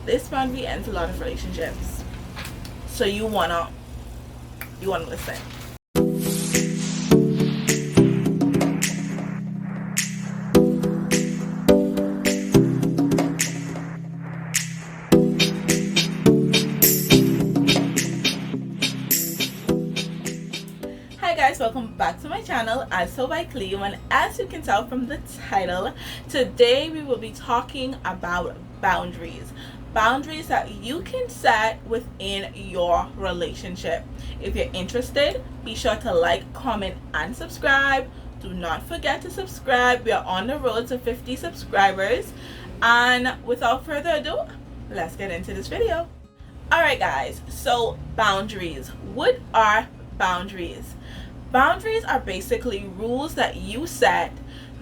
this boundary ends a lot of relationships. So you wanna listen. Hi guys, welcome back to my channel, as so by Cleo, and as you can tell from the title, today we will be talking about boundaries that you can set within your relationship. If you're interested, be sure to like, comment, and subscribe. Do not forget to subscribe. We are on the road to 50 subscribers, and without further ado, let's get into this video. Alright guys, so boundaries. What are boundaries? Boundaries are basically rules that you set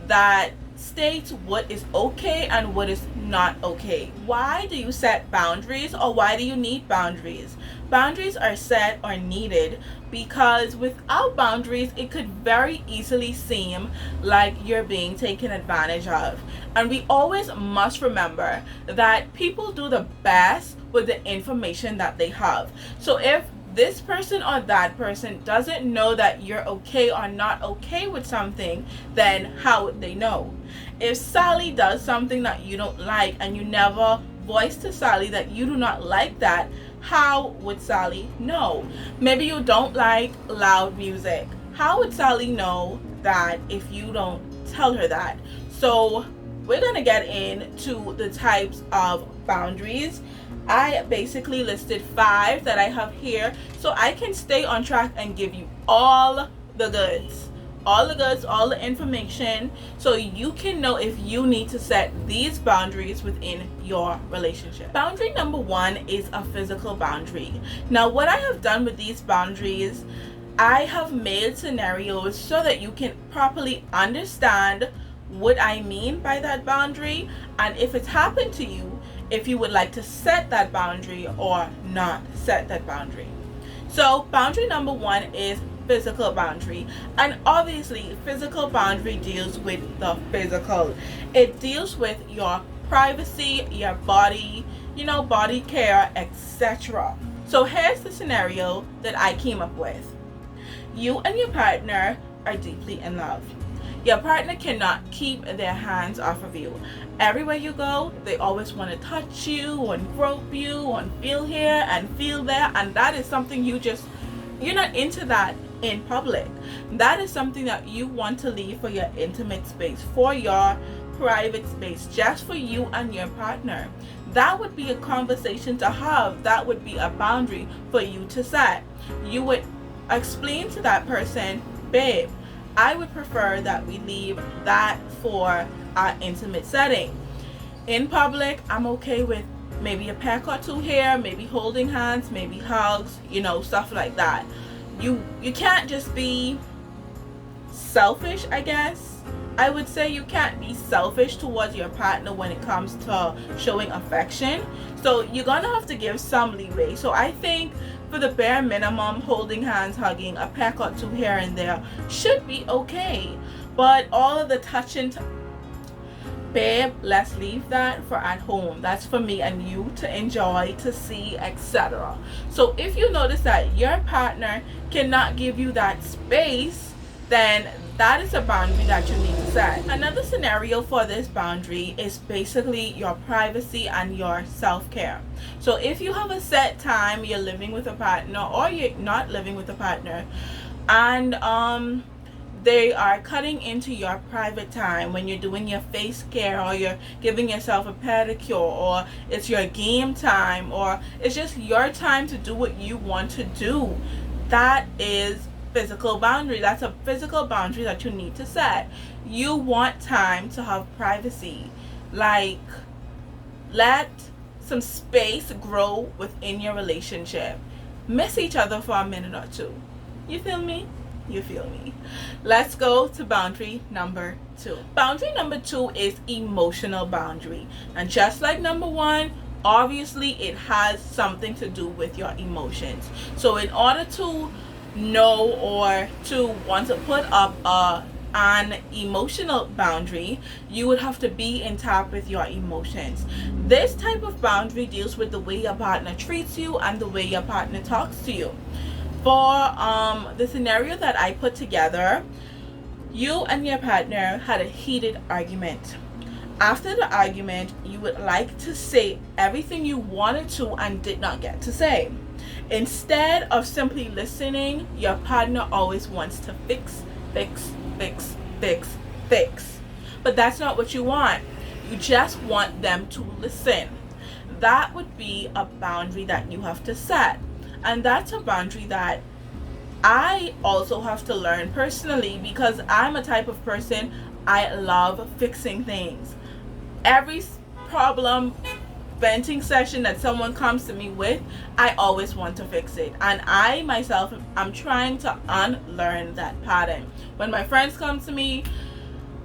that states what is okay and what is not okay. Why do you set boundaries, or why do you need boundaries? Boundaries are set or needed because without boundaries it could very easily seem like you're being taken advantage of. And we always must remember that people do the best with the information that they have. So if this person or that person doesn't know that you're okay or not okay with something, then how would they know? If Sally does something that you don't like and you never voice to Sally that you do not like that, how would Sally know? Maybe you don't like loud music. How would Sally know that if you don't tell her that? So we're gonna get into the types of boundaries. I basically listed 5 that I have here so I can stay on track and give you all the goods, all the information, so you can know if you need to set these boundaries within your relationship. Boundary number 1 is a physical boundary. Now what I have done with these boundaries, I have made scenarios so that you can properly understand what I mean by that boundary, and if it's happened to you, if you would like to set that boundary or not set that boundary. So boundary number 1 is physical boundary, and obviously physical boundary deals with the physical. It deals with your privacy, your body, body care, etc. So here's the scenario that I came up with. You and your partner are deeply in love. Your partner cannot keep their hands off of you. Everywhere you go, they always want to touch you and grope you and feel here and feel there, and that is something you're not into that in public. That is something that you want to leave for your intimate space, for your private space, just for you and your partner. That would be a conversation to have. That would be a boundary for you to set. You would explain to that person, babe, I would prefer that we leave that for our intimate setting. In public, I'm okay with maybe a peck or 2 here, maybe holding hands, maybe hugs, stuff like that. You can't just be selfish, I guess. I would say you can't be selfish towards your partner when it comes to showing affection. So you're gonna have to give some leeway. So I think for the bare minimum, holding hands, hugging, a peck or 2 here and there should be okay. But all of the touching, babe, let's leave that for at home. That's for me and you to enjoy, to see, etc. So if you notice that your partner cannot give you that space, then that is a boundary that you need to set. Another scenario for this boundary is basically your privacy and your self-care. So if you have a set time, you're living with a partner or you're not living with a partner, and they are cutting into your private time when you're doing your face care, or you're giving yourself a pedicure, or it's your game time, or it's just your time to do what you want to do, that is physical boundary. That's a physical boundary that you need to set. You want time to have privacy. Like, let some space grow within your relationship. Miss each other for a minute or 2. You feel me? You feel me? Let's go to boundary number 2. Boundary number 2 is emotional boundary. And just like number 1, obviously it has something to do with your emotions. So in order to know or to want to put up a an emotional boundary, you would have to be in tap with your emotions. This type of boundary deals with the way your partner treats you and the way your partner talks to you. For the scenario that I put together, you and your partner had a heated argument. After the argument, you would like to say everything you wanted to and did not get to say. Instead of simply listening, your partner always wants to fix. But that's not what you want. You just want them to listen. That would be a boundary that you have to set. And that's a boundary that I also have to learn personally, because I'm a type of person, I love fixing things. Every problem venting session that someone comes to me with, I always want to fix it. And I myself, I'm trying to unlearn that pattern. When my friends come to me,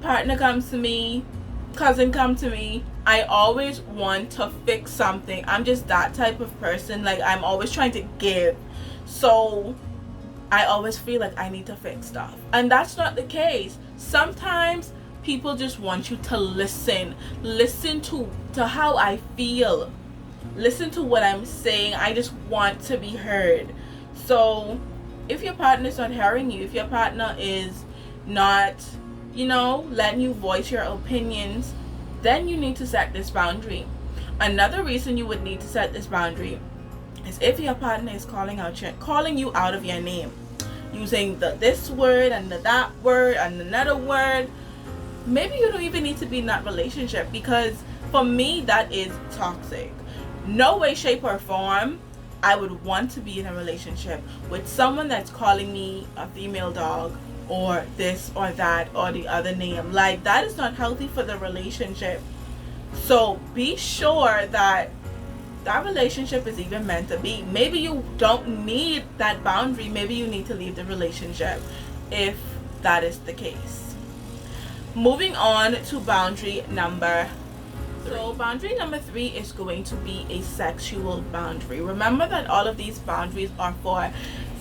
partner comes to me, cousin come to me, I always want to fix something. I'm just that type of person. Like, I'm always trying to give. So I always feel like I need to fix stuff. And that's not the case. Sometimes people just want you to listen. Listen to how I feel. Listen to what I'm saying. I just want to be heard. So if your partner is not hearing you, if your partner is not, letting you voice your opinions, then you need to set this boundary. Another reason you would need to set this boundary is if your partner is calling you out of your name, using this word and that word and another word. Maybe you don't even need to be in that relationship, because for me that is toxic. No way, shape or form I would want to be in a relationship with someone that's calling me a female dog or this or that or the other name. Like, that is not healthy for the relationship. So be sure that that relationship is even meant to be. Maybe you don't need that boundary. Maybe you need to leave the relationship if that is the case. Moving on to boundary number 3. So boundary number 3 is going to be a sexual boundary. Remember that all of these boundaries are for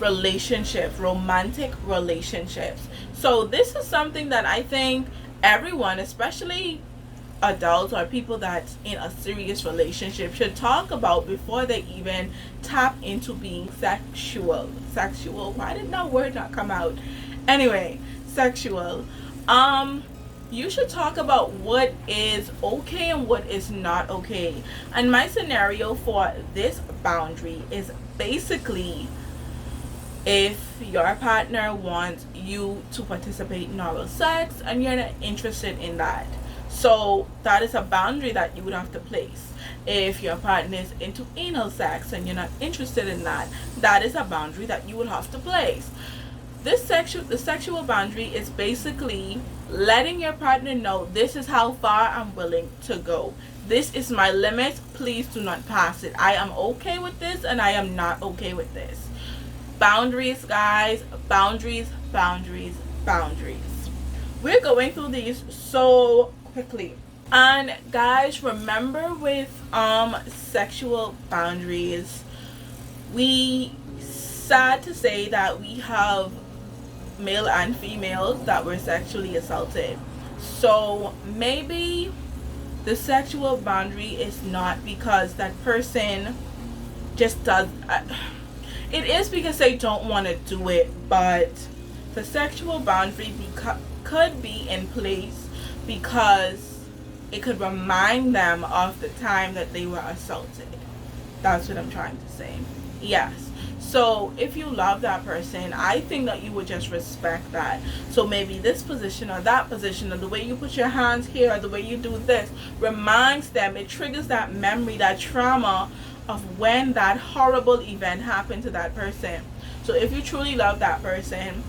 relationships, romantic relationships. So this is something that I think everyone, especially adults or people that's in a serious relationship, should talk about before they even tap into being sexual. Why did that word not come out? Anyway, sexual. You should talk about what is okay and what is not okay. And my scenario for this boundary is basically if your partner wants you to participate in oral sex and you're not interested in that. So that is a boundary that you would have to place. If your partner is into anal sex and you're not interested in that, that is a boundary that you would have to place. The sexual boundary is basically letting your partner know, this is how far I'm willing to go. This is my limit. Please do not pass it. I am okay with this and I am not okay with this. Boundaries, guys. Boundaries. We're going through these so quickly. And guys, remember with sexual boundaries, we sad to say that we have male and females that were sexually assaulted. So maybe the sexual boundary is not because that person just does it is because they don't want to do it, but the sexual boundary could be in place because it could remind them of the time that they were assaulted. That's what I'm trying to say. Yes. So if you love that person, I think that you would just respect that. So maybe this position or that position, or the way you put your hands here, or the way you do this, reminds them, it triggers that memory, that trauma of when that horrible event happened to that person. So if you truly love that person,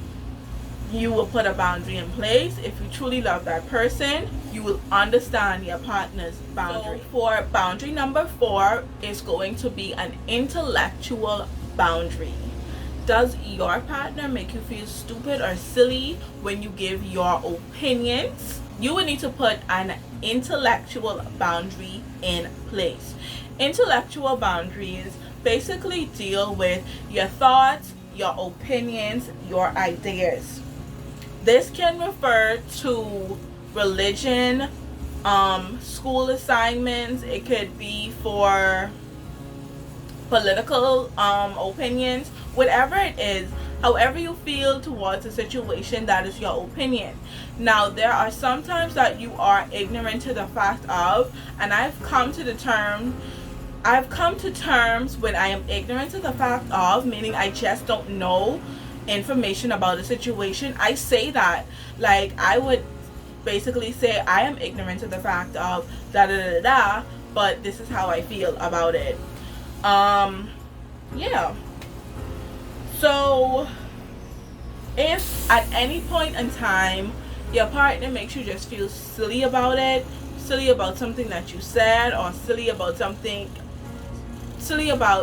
you will put a boundary in place. If you truly love that person, you will understand your partner's boundary. So for boundary number 4 is going to be an intellectual boundary. Does your partner make you feel stupid or silly when you give your opinions? You would need to put an intellectual boundary in place. Intellectual boundaries basically deal with your thoughts, your opinions, your ideas. This can refer to religion, school assignments. It could be for political opinions, whatever it is. However you feel towards a situation, that is your opinion. Now, there are some times that you are ignorant to the fact of, and I've come to terms when I am ignorant to the fact of, meaning I just don't know information about a situation. I say that, like, I would basically say I am ignorant to the fact of da da da da, but this is how I feel about it. Yeah. So, if at any point in time your partner makes you just feel silly about it, silly about something that you said, or silly about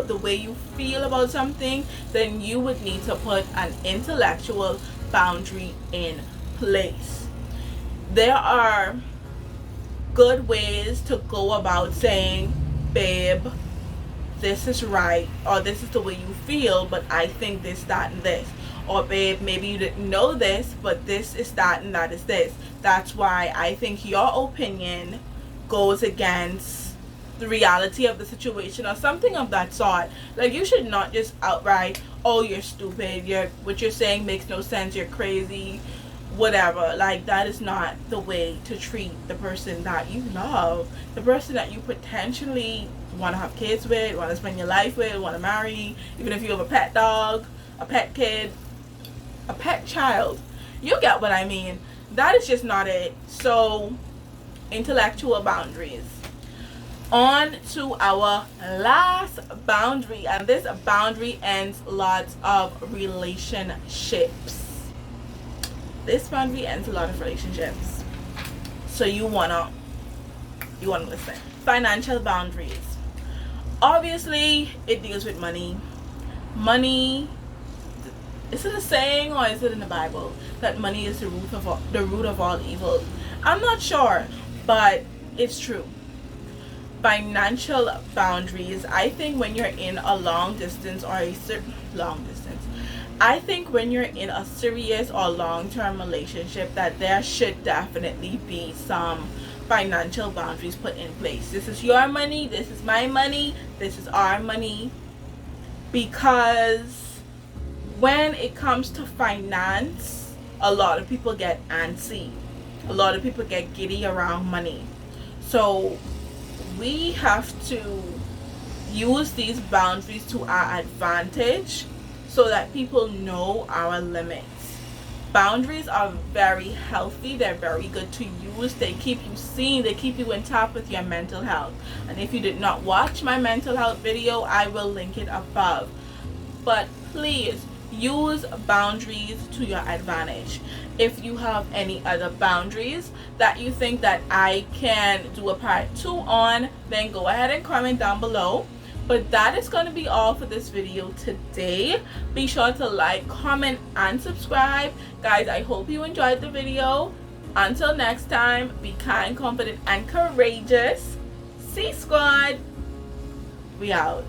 the way you feel about something, then you would need to put an intellectual boundary in place. There are good ways to go about saying, babe, this is right, or this is the way you feel, but I think this, that, and this. Or, babe, maybe you didn't know this, but this is that and that is this. That's why I think your opinion goes against the reality of the situation, or something of that sort. Like, you should not just outright, oh, you're stupid, what you're saying makes no sense, you're crazy, whatever. Like, that is not the way to treat the person that you love, the person that you potentially want to have kids with, want to spend your life with, want to marry, even if you have a pet dog, a pet kid, a pet child. You get what I mean. That is just not it. So, intellectual boundaries. On to our last boundary, and this boundary ends lots of relationships. This boundary ends a lot of relationships. So you wanna listen. Financial boundaries. Obviously, it deals with money. Money. Is it a saying or is it in the Bible that money is the root of all evil? I'm not sure, but it's true. Financial boundaries. I think when you're in a long distance, I think when you're in a serious or long-term relationship, that there should definitely be some financial boundaries put in place. This is your money, this is my money, this is our money. Because when it comes to finance, a lot of people get antsy. A lot of people get giddy around money. So we have to use these boundaries to our advantage so that people know our limits. Boundaries are very healthy. They're very good to use. They keep you seen. They keep you in top with your mental health. And if you did not watch my mental health video, I will link it above. But please use boundaries to your advantage. If you have any other boundaries that you think that I can do a part 2 on, then go ahead and comment down below. But that is going to be all for this video today. Be sure to like, comment, and subscribe. Guys, I hope you enjoyed the video. Until next time, be kind, confident, and courageous. C Squad, we out.